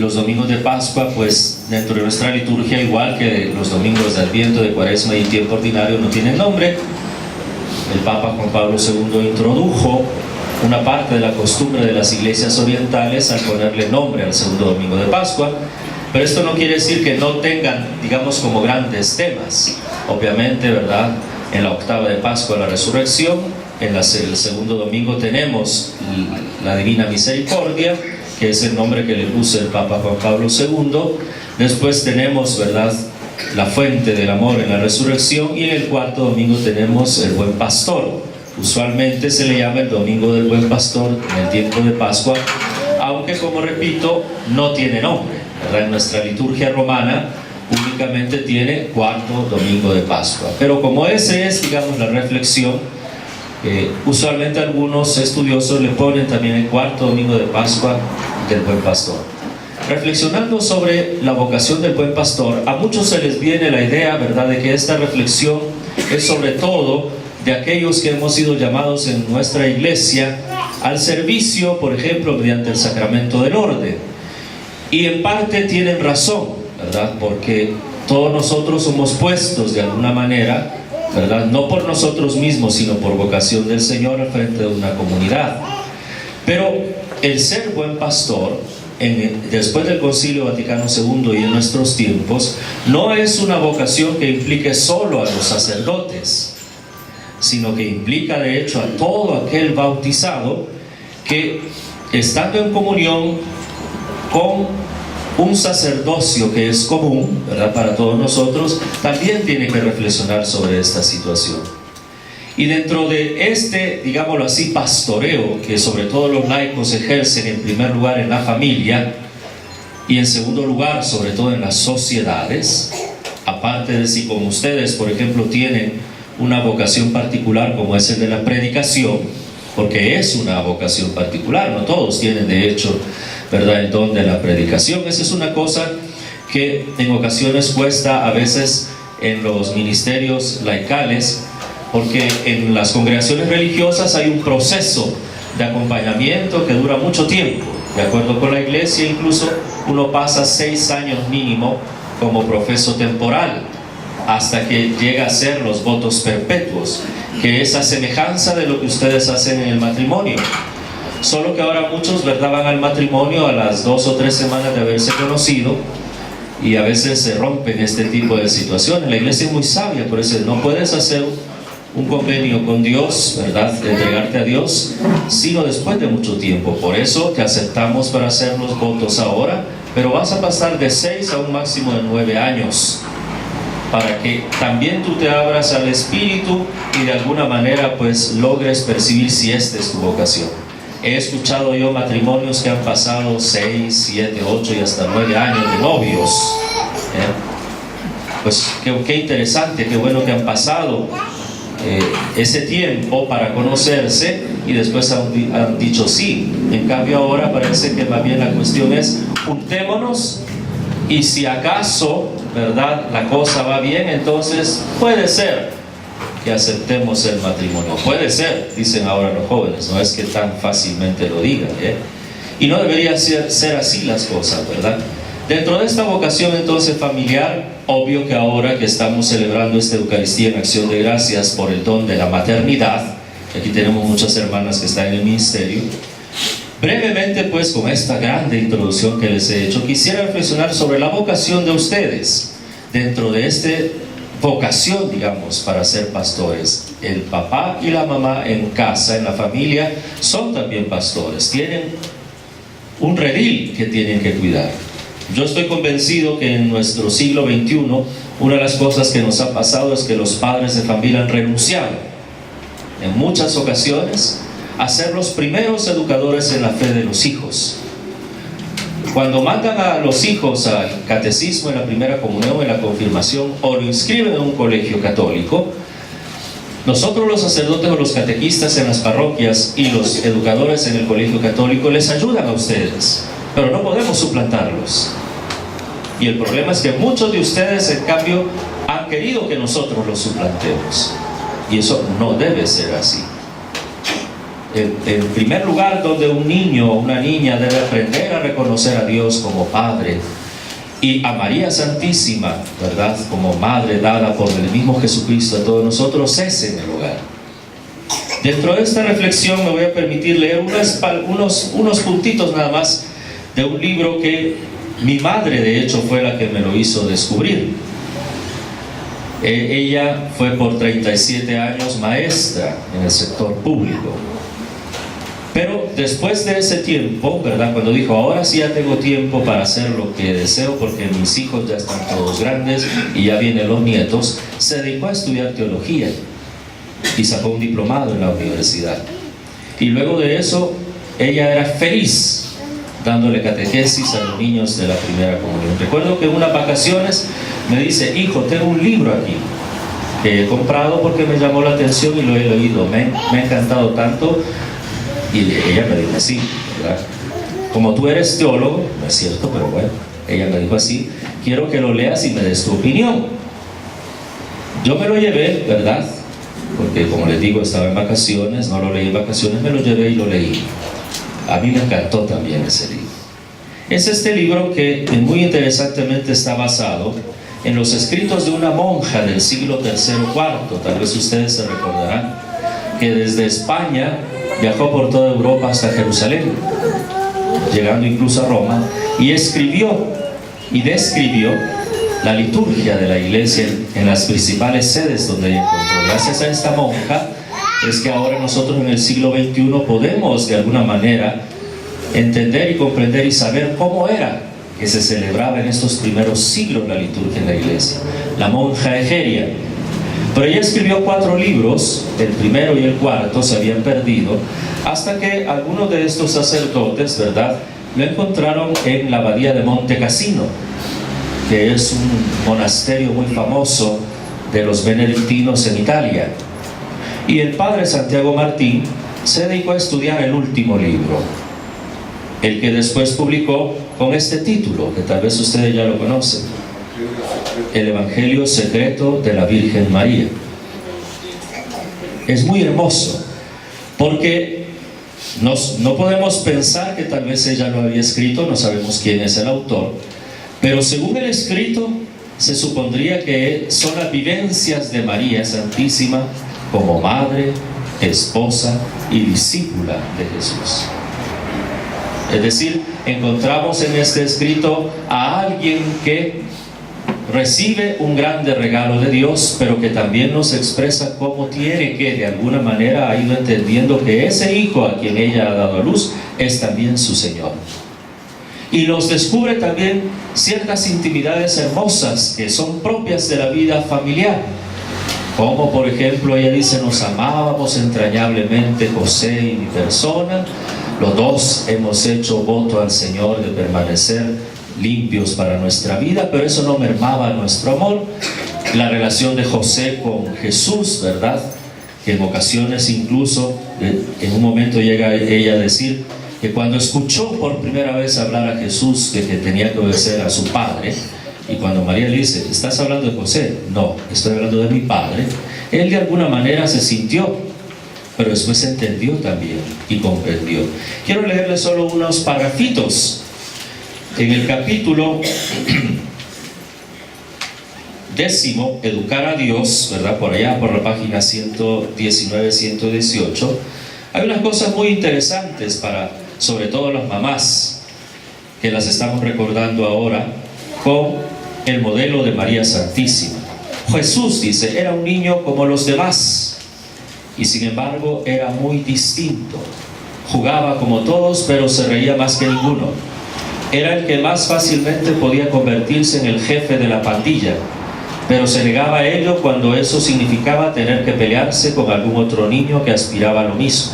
los domingos de Pascua, pues dentro de nuestra liturgia, igual que los domingos de Adviento, de Cuaresma y tiempo ordinario, no tienen nombre. El Papa Juan Pablo II introdujo una parte de la costumbre de las iglesias orientales al ponerle nombre al segundo domingo de Pascua, pero esto no quiere decir que no tengan, digamos, como grandes temas. Obviamente, ¿verdad?, en la octava de Pascua la resurrección, en el segundo domingo tenemos la Divina Misericordia, que es el nombre que le puso el Papa Juan Pablo II. Después tenemos, ¿verdad?, la fuente del amor en la resurrección, y en el cuarto domingo tenemos el Buen Pastor. Usualmente se le llama el Domingo del Buen Pastor en el tiempo de Pascua, aunque, como repito, no tiene nombre, ¿verdad? En nuestra liturgia romana únicamente tiene cuarto domingo de Pascua. Pero como ese es, digamos, la reflexión, usualmente algunos estudiosos le ponen también el cuarto domingo de Pascua del Buen Pastor. Reflexionando sobre la vocación del Buen Pastor, a muchos se les viene la idea, ¿verdad?, de que esta reflexión es sobre todo de aquellos que hemos sido llamados en nuestra iglesia al servicio, por ejemplo, mediante el sacramento del orden. Y en parte tienen razón, ¿verdad?, porque todos nosotros somos puestos de alguna manera, ¿verdad?, no por nosotros mismos, sino por vocación del Señor al frente de una comunidad. Pero el ser buen pastor, después del Concilio Vaticano II y en nuestros tiempos, no es una vocación que implique solo a los sacerdotes, sino que implica de hecho a todo aquel bautizado que, estando en comunión con un sacerdocio que es común, ¿verdad?, para todos nosotros, también tiene que reflexionar sobre esta situación. Y dentro de este, digámoslo así, pastoreo que sobre todo los laicos ejercen, en primer lugar en la familia y en segundo lugar sobre todo en las sociedades, aparte de si como ustedes, por ejemplo, tienen una vocación particular como es el de la predicación, porque es una vocación particular, no todos tienen de hecho, ¿verdad?, el don de la predicación. Esa es una cosa que en ocasiones cuesta a veces en los ministerios laicales, porque en las congregaciones religiosas hay un proceso de acompañamiento que dura mucho tiempo. De acuerdo con la iglesia, incluso uno pasa 6 años mínimo como profeso temporal, hasta que llega a ser los votos perpetuos, que es a semejanza de lo que ustedes hacen en el matrimonio. Solo que ahora muchos, ¿verdad?, van al matrimonio a las 2 o 3 semanas de haberse conocido, y a veces se rompen este tipo de situaciones. La iglesia es muy sabia, por eso no puedes hacer un convenio con Dios, ¿verdad?, de entregarte a Dios, sino después de mucho tiempo. Por eso te aceptamos para hacer los votos ahora, pero vas a pasar de 6 a un máximo de 9 años, para que también tú te abras al Espíritu y de alguna manera pues logres percibir si esta es tu vocación. He escuchado yo matrimonios que han pasado 6, 7, 8 y hasta 9 años de novios. Pues qué interesante, qué bueno que han pasado ese tiempo para conocerse y después han dicho sí. En cambio ahora parece que más bien la cuestión es juntémonos, y si acaso, ¿verdad?, la cosa va bien, entonces puede ser que aceptemos el matrimonio. Puede ser, dicen ahora los jóvenes, no es que tan fácilmente lo digan, y no debería ser así las cosas, ¿verdad? Dentro de esta vocación entonces familiar, obvio que ahora que estamos celebrando esta Eucaristía en acción de gracias por el don de la maternidad, aquí tenemos muchas hermanas que están en el ministerio, brevemente pues con esta grande introducción que les he hecho, quisiera reflexionar sobre la vocación de ustedes dentro de esta vocación, digamos, para ser pastores. El papá y la mamá en casa, en la familia, son también pastores, tienen un redil que tienen que cuidar. Yo estoy convencido que en nuestro siglo XXI una de las cosas que nos ha pasado es que los padres de familia han renunciado en muchas ocasiones a ser los primeros educadores en la fe de los hijos. Cuando mandan a los hijos al catecismo, en la primera comunión, en la confirmación, o lo inscriben en un colegio católico, nosotros los sacerdotes o los catequistas en las parroquias y los educadores en el colegio católico les ayudan a ustedes, pero no podemos suplantarlos. Y el problema es que muchos de ustedes, en cambio, han querido que nosotros los suplantemos, y eso no debe ser así. en primer lugar, donde un niño o una niña debe aprender a reconocer a Dios como Padre y a María Santísima, ¿verdad?, como Madre dada por el mismo Jesucristo a todos nosotros, es en el hogar. Dentro de esta reflexión me voy a permitir leer unos puntitos nada más de un libro que mi madre, de hecho, fue la que me lo hizo descubrir. Ella fue por 37 años maestra en el sector público. Pero después de ese tiempo, ¿verdad?, cuando dijo, ahora sí ya tengo tiempo para hacer lo que deseo porque mis hijos ya están todos grandes y ya vienen los nietos, se dedicó a estudiar teología y sacó un diplomado en la universidad. Y luego de eso, ella era feliz dándole catequesis a los niños de la primera comunión. Recuerdo que en unas vacaciones me dice, hijo, tengo un libro aquí que he comprado porque me llamó la atención y lo he leído, me ha encantado tanto. Y ella me dijo así, ¿verdad?, como tú eres teólogo, no es cierto, pero bueno, ella me dijo así, quiero que lo leas y me des tu opinión. Yo me lo llevé, ¿verdad?, porque como les digo, estaba en vacaciones, no lo leí en vacaciones, me lo llevé y lo leí. A mí me encantó también ese libro. Es este libro que muy interesantemente está basado en los escritos de una monja del siglo III o IV. Tal vez ustedes se recordarán que desde España viajó por toda Europa hasta Jerusalén, llegando incluso a Roma, y escribió y describió la liturgia de la iglesia en las principales sedes donde ella encontró. Gracias a esta monja es que ahora nosotros en el siglo XXI podemos de alguna manera entender y comprender y saber cómo era que se celebraba en estos primeros siglos la liturgia en la iglesia. La monja Egeria. Pero ella escribió 4 libros, el primero y el cuarto se habían perdido, hasta que algunos de estos sacerdotes, ¿verdad?, lo encontraron en la abadía de Monte Cassino, que es un monasterio muy famoso de los benedictinos en Italia. Y el padre Santiago Martín se dedicó a estudiar el último libro, el que después publicó con este título, que tal vez ustedes ya lo conocen: El Evangelio Secreto de la Virgen María. Es muy hermoso, porque no podemos pensar que tal vez ella lo había escrito, no sabemos quién es el autor, pero según el escrito, se supondría que son las vivencias de María Santísima como madre, esposa y discípula de Jesús. Es decir, encontramos en este escrito a alguien que recibe un grande regalo de Dios, pero que también nos expresa cómo tiene que, de alguna manera, ha ido entendiendo que ese hijo a quien ella ha dado a luz es también su Señor. Y nos descubre también ciertas intimidades hermosas que son propias de la vida familiar. Como por ejemplo ella dice, nos amábamos entrañablemente José y mi persona, los dos hemos hecho voto al Señor de permanecer limpios para nuestra vida, pero eso no mermaba nuestro amor. La relación de José con Jesús, ¿verdad?, que en ocasiones incluso en un momento llega ella a decir que cuando escuchó por primera vez hablar a Jesús que tenía que obedecer a su padre, y cuando María le dice, ¿estás hablando de José? No, estoy hablando de mi padre. Él de alguna manera se sintió, pero después entendió también y comprendió. Quiero leerle solo unos parrafitos. En el capítulo 10, Educar a Dios, ¿verdad?, por allá, por la página 119, 118, hay unas cosas muy interesantes para, sobre todo las mamás, que las estamos recordando ahora, con el modelo de María Santísima. Jesús, dice, era un niño como los demás, y sin embargo era muy distinto. Jugaba como todos, pero se reía más que ninguno. Era el que más fácilmente podía convertirse en el jefe de la pandilla, pero se negaba a ello cuando eso significaba tener que pelearse con algún otro niño que aspiraba a lo mismo.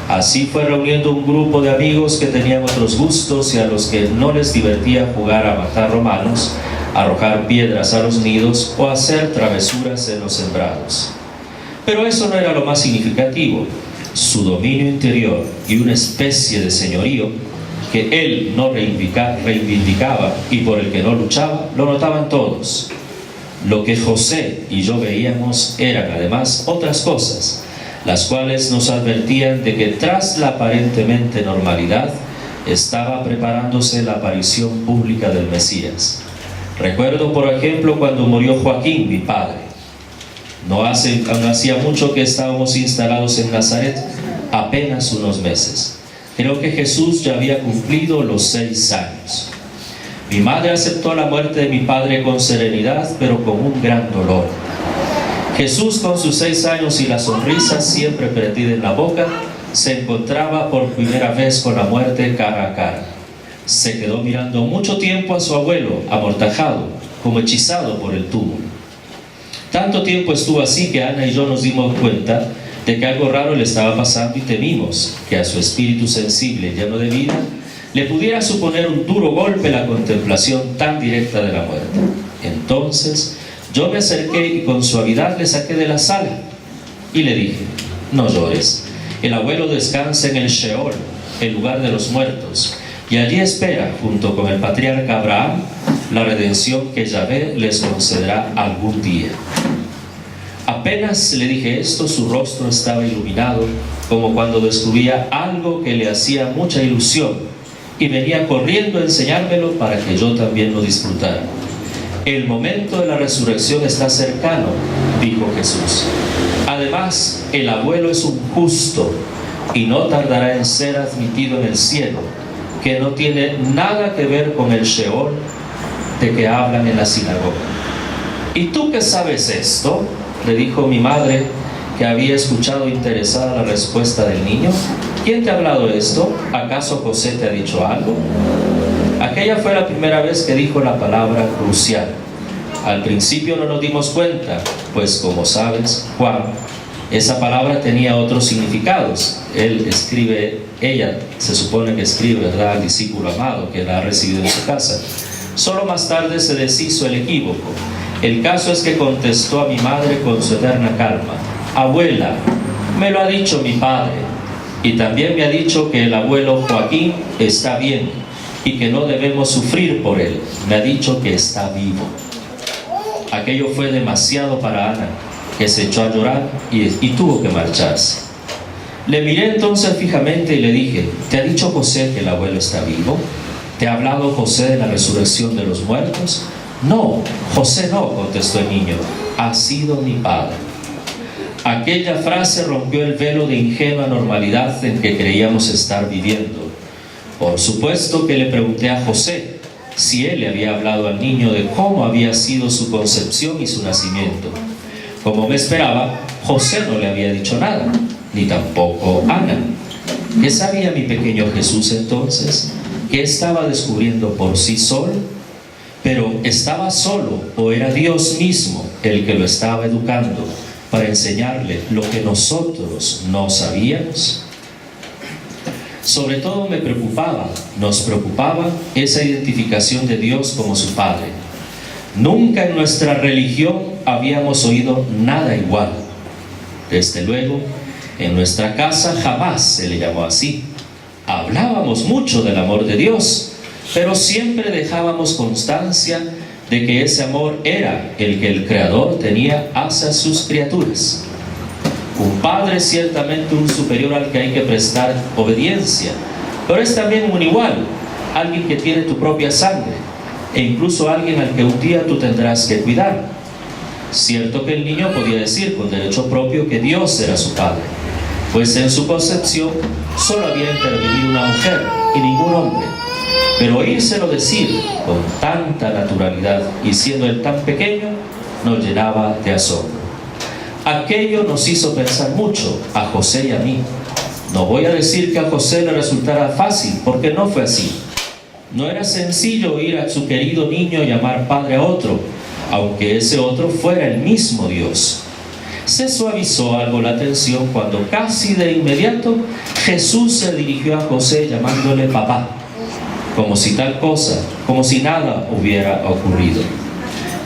Así fue reuniendo un grupo de amigos que tenían otros gustos y a los que no les divertía jugar a matar romanos, arrojar piedras a los nidos o hacer travesuras en los sembrados. Pero eso no era lo más significativo. Su dominio interior y una especie de señorío que él no reivindicaba y por el que no luchaba, lo notaban todos. Lo que José y yo veíamos eran además otras cosas. las cuales nos advertían de que tras la aparentemente normalidad estaba preparándose la aparición pública del Mesías. Recuerdo, por ejemplo, cuando murió Joaquín, mi padre. Aún hacía mucho que estábamos instalados en Nazaret, apenas unos meses. Creo que Jesús ya había cumplido los 6 años. Mi madre aceptó la muerte de mi padre con serenidad, pero con un gran dolor. Jesús, con sus 6 años y la sonrisa siempre prendida en la boca, se encontraba por primera vez con la muerte cara a cara. Se quedó mirando mucho tiempo a su abuelo, amortajado, como hechizado por el túmulo. Tanto tiempo estuvo así que Ana y yo nos dimos cuenta de que algo raro le estaba pasando y temimos que a su espíritu sensible, lleno de vida, le pudiera suponer un duro golpe la contemplación tan directa de la muerte. Entonces yo me acerqué y con suavidad le saqué de la sala y le dije: no llores, el abuelo descansa en el Sheol, el lugar de los muertos, y allí espera, junto con el patriarca Abraham, la redención que Yahvé les concederá algún día. Apenas le dije esto, su rostro estaba iluminado, como cuando descubría algo que le hacía mucha ilusión, y venía corriendo a enseñármelo para que yo también lo disfrutara. El momento de la resurrección está cercano, dijo Jesús. Además, el abuelo es un justo y no tardará en ser admitido en el cielo, que no tiene nada que ver con el Sheol de que hablan en la sinagoga. ¿Y tú qué sabes esto?, le dijo mi madre, que había escuchado interesada la respuesta del niño. ¿Quién te ha hablado esto? ¿Acaso José te ha dicho algo? Aquella fue la primera vez que dijo la palabra crucial. Al principio no nos dimos cuenta, pues como sabes, Juan, esa palabra tenía otros significados. Ella se supone que escribe, ¿verdad?, al discípulo amado que la ha recibido en su casa. Solo más tarde se deshizo el equívoco. El caso es que contestó a mi madre con su eterna calma: abuela, me lo ha dicho mi padre, y también me ha dicho que el abuelo Joaquín está bien y que no debemos sufrir por él. Me ha dicho que está vivo. Aquello fue demasiado para Ana, que se echó a llorar y tuvo que marcharse. Le miré entonces fijamente y le dije: ¿te ha dicho José que el abuelo está vivo? ¿Te ha hablado José de la resurrección de los muertos? No, José no, contestó el niño, ha sido mi padre. Aquella frase rompió el velo de ingenua normalidad en que creíamos estar viviendo. Por supuesto que le pregunté a José si él le había hablado al niño de cómo había sido su concepción y su nacimiento. Como me esperaba, José no le había dicho nada, ni tampoco Ana. ¿Qué sabía mi pequeño Jesús entonces? ¿Qué estaba descubriendo por sí solo? Pero ¿estaba solo o era Dios mismo el que lo estaba educando para enseñarle lo que nosotros no sabíamos? Sobre todo nos preocupaba esa identificación de Dios como su Padre. Nunca en nuestra religión habíamos oído nada igual. Desde luego, en nuestra casa jamás se le llamó así. Hablábamos mucho del amor de Dios, pero siempre dejábamos constancia de que ese amor era el que el Creador tenía hacia sus criaturas. Un padre es ciertamente un superior al que hay que prestar obediencia, pero es también un igual, alguien que tiene tu propia sangre, e incluso alguien al que un día tú tendrás que cuidar. Cierto que el niño podía decir con derecho propio que Dios era su padre, pues en su concepción solo había intervenido una mujer y ningún hombre. Pero oírselo decir con tanta naturalidad y siendo él tan pequeño, nos llenaba de asombro. Aquello nos hizo pensar mucho a José y a mí. No voy a decir que a José le resultara fácil, porque no fue así. No era sencillo oír a su querido niño llamar padre a otro, aunque ese otro fuera el mismo Dios. Se suavizó algo la tensión cuando casi de inmediato Jesús se dirigió a José llamándole papá, como si tal cosa, como si nada hubiera ocurrido.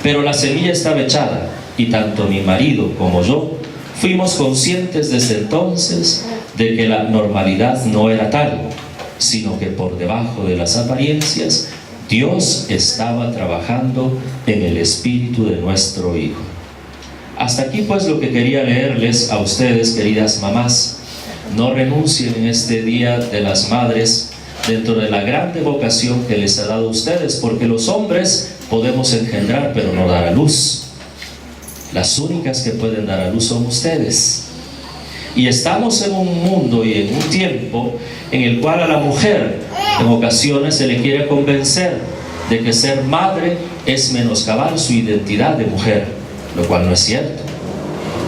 Pero la semilla estaba echada, y tanto mi marido como yo fuimos conscientes desde entonces de que la normalidad no era tal, sino que por debajo de las apariencias Dios estaba trabajando en el espíritu de nuestro Hijo. Hasta aquí pues lo que quería leerles a ustedes, queridas mamás. No renuncien en este Día de las Madres dentro de la grande vocación que les ha dado a ustedes, porque los hombres podemos engendrar pero no dar a luz. Las únicas que pueden dar a luz son ustedes. Y estamos en un mundo y en un tiempo en el cual a la mujer en ocasiones se le quiere convencer de que ser madre es menoscabar su identidad de mujer, lo cual no es cierto.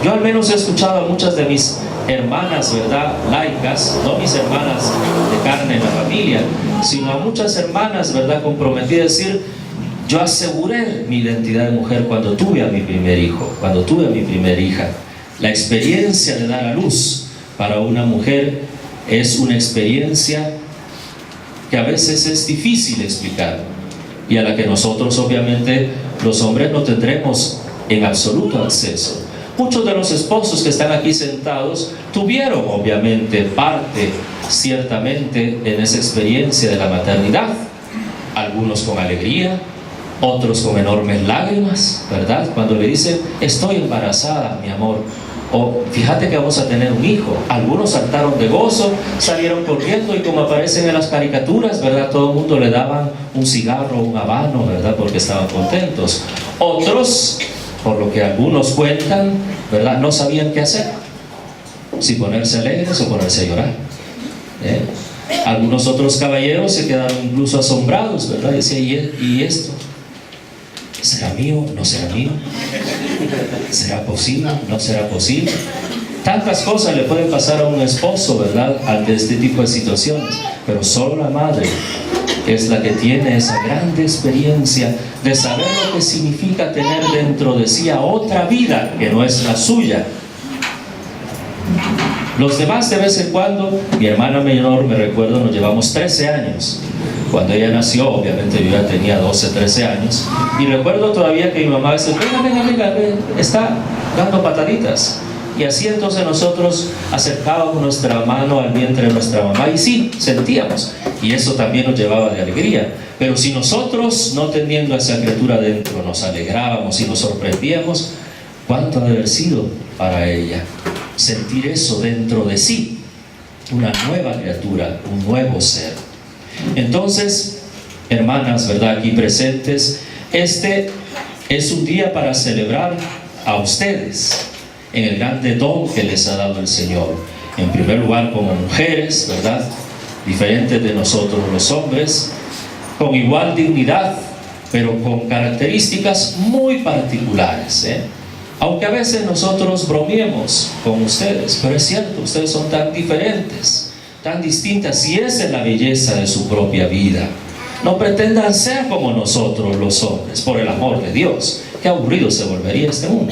Yo al menos he escuchado a muchas de mis hermanas, ¿verdad?, laicas, no mis hermanas de carne en la familia, sino a muchas hermanas, ¿verdad?, comprometidas, decir: yo aseguré mi identidad de mujer cuando tuve a mi primer hijo, cuando tuve a mi primera hija. La experiencia de dar a luz para una mujer es una experiencia que a veces es difícil explicar y a la que nosotros, obviamente, los hombres no tendremos en absoluto acceso. Muchos de los esposos que están aquí sentados tuvieron obviamente parte, ciertamente, en esa experiencia de la maternidad. Algunos con alegría, otros con enormes lágrimas, ¿verdad? Cuando le dicen: estoy embarazada, mi amor, o fíjate que vamos a tener un hijo. Algunos saltaron de gozo, salieron corriendo, y como aparecen en las caricaturas, ¿verdad?, todo el mundo le daban un cigarro, un habano, ¿verdad?, porque estaban contentos. Otros, por lo que algunos cuentan, ¿verdad?, no sabían qué hacer, si ponerse alegres o ponerse a llorar. Algunos otros caballeros se quedaron incluso asombrados, ¿verdad? Y decían: ¿y esto? ¿Será mío? ¿No será mío? ¿Será posible? ¿No será posible? Tantas cosas le pueden pasar a un esposo, ¿verdad?, ante este tipo de situaciones. Pero solo la madre es la que tiene esa grande experiencia de saber lo que significa tener dentro de sí a otra vida que no es la suya. Los demás, de vez en cuando, mi hermana menor, me recuerdo, nos llevamos 13 años. Cuando ella nació, obviamente yo ya tenía 12, 13 años. Y recuerdo todavía que mi mamá decía: venga, está dando pataditas. Y así entonces nosotros acercábamos nuestra mano al vientre de nuestra mamá y sí, sentíamos. Y eso también nos llevaba de alegría. Pero si nosotros, no teniendo a esa criatura dentro, nos alegrábamos y nos sorprendíamos, ¿cuánto ha de haber sido para ella sentir eso dentro de sí? Una nueva criatura, un nuevo ser. Entonces, hermanas, ¿verdad?, aquí presentes, este es un día para celebrar a ustedes en el grande don que les ha dado el Señor. En primer lugar, como mujeres, ¿verdad?, diferentes de nosotros los hombres, con igual dignidad, pero con características muy particulares, Aunque a veces nosotros bromeemos con ustedes, pero es cierto, ustedes son tan diferentes, tan distintas, y esa es la belleza de su propia vida. No pretendan ser como nosotros los hombres, por el amor de Dios. Qué aburrido se volvería este mundo,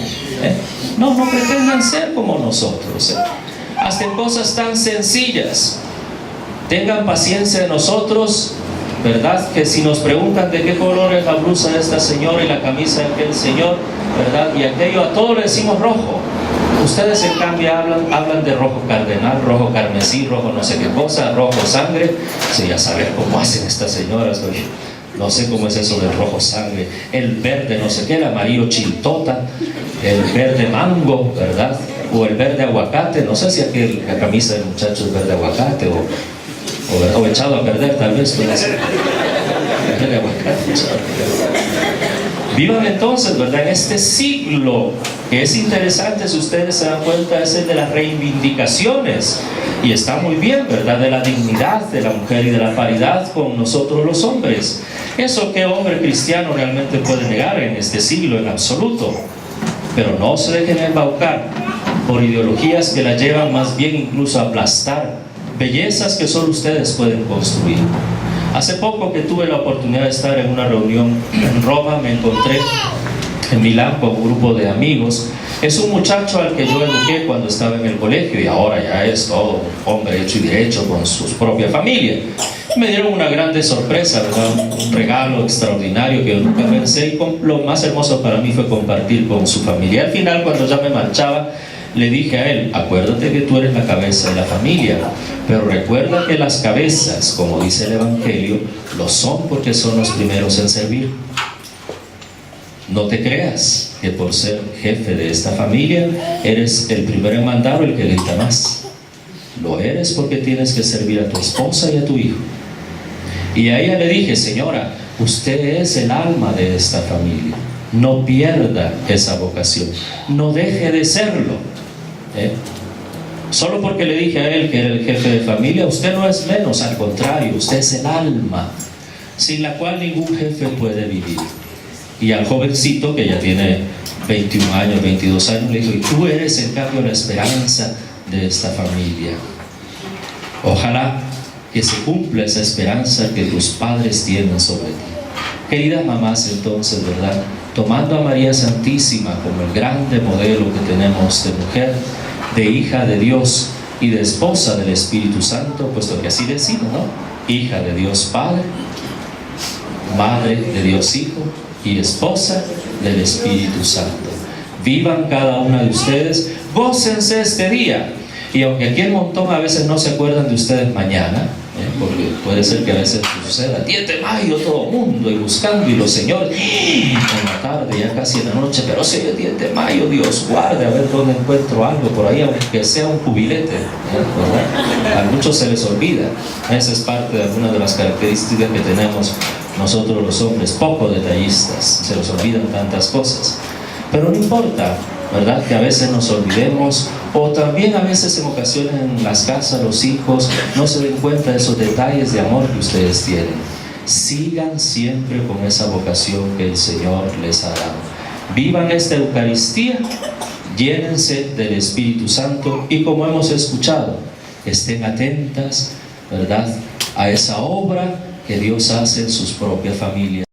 No pretendan ser como nosotros, Hasta en cosas tan sencillas. Tengan paciencia de nosotros, ¿verdad? Que si nos preguntan de qué color es la blusa de esta señora y la camisa de aquel señor, ¿verdad?, y aquello, a todos le decimos rojo. Ustedes en cambio hablan de rojo cardenal, rojo carmesí, rojo no sé qué cosa, rojo sangre. Sí, ya saber cómo hacen estas señoras, oye. No sé cómo es eso del rojo sangre. El verde no sé qué, el amarillo chiltota, el verde mango, ¿verdad?, o el verde aguacate. No sé si aquí la camisa del muchacho es verde aguacate o echado a perder, tal vez. Verde aguacate, echado a perder. Vivan entonces, ¿verdad?, en este siglo que es interesante, si ustedes se dan cuenta, es el de las reivindicaciones, y está muy bien, ¿verdad?, de la dignidad de la mujer y de la paridad con nosotros los hombres. Eso que hombre cristiano realmente puede negar en este siglo en absoluto. Pero no se dejen embaucar por ideologías que la llevan más bien incluso a aplastar bellezas que solo ustedes pueden construir. Hace poco que tuve la oportunidad de estar en una reunión en Roma, me encontré en Milán con un grupo de amigos. Es un muchacho al que yo eduqué cuando estaba en el colegio y ahora ya es todo un hombre hecho y derecho con su propia familia. Me dieron una grande sorpresa, ¿verdad?, un regalo extraordinario que yo nunca pensé, y lo más hermoso para mí fue compartir con su familia. Al final, cuando ya me marchaba, le dije a él: acuérdate que tú eres la cabeza de la familia, pero recuerda que las cabezas, como dice el Evangelio, lo son porque son los primeros en servir. No te creas que por ser jefe de esta familia, eres el primero en mandar o el que grita más. Lo eres porque tienes que servir a tu esposa y a tu hijo. Y a ella le dije: señora, usted es el alma de esta familia. No pierda esa vocación. No deje de serlo. Solo porque le dije a él que era el jefe de familia, usted no es menos, al contrario, usted es el alma, sin la cual ningún jefe puede vivir. Y al jovencito, que ya tiene 21 años, 22 años, le dijo: y tú eres en cambio la esperanza de esta familia. Ojalá que se cumpla esa esperanza que tus padres tienen sobre ti. Queridas mamás, entonces, ¿verdad?, tomando a María Santísima como el grande modelo que tenemos de mujer, de hija de Dios y de esposa del Espíritu Santo, puesto que así decimos, ¿no? Hija de Dios Padre, madre de Dios Hijo y esposa del Espíritu Santo. Vivan cada una de ustedes, gócense este día. Y aunque aquí el montón a veces no se acuerdan de ustedes mañana, porque puede ser que a veces suceda 10 de mayo todo el mundo y buscando, y los señores en la tarde, ya casi en la noche, pero si es 10 de mayo, Dios guarde, a ver dónde encuentro algo por ahí, aunque sea un jubilete, ¿verdad? A muchos se les olvida. Esa es parte de alguna de las características que tenemos nosotros los hombres, poco detallistas, se nos olvidan tantas cosas. Pero no importa, ¿verdad?, que a veces nos olvidemos, o también a veces en ocasiones en las casas los hijos no se den cuenta de esos detalles de amor que ustedes tienen. Sigan siempre con esa vocación que el Señor les ha dado. Vivan esta Eucaristía, llénense del Espíritu Santo y, como hemos escuchado, estén atentas, ¿verdad?, a esa obra que Dios hace en sus propias familias.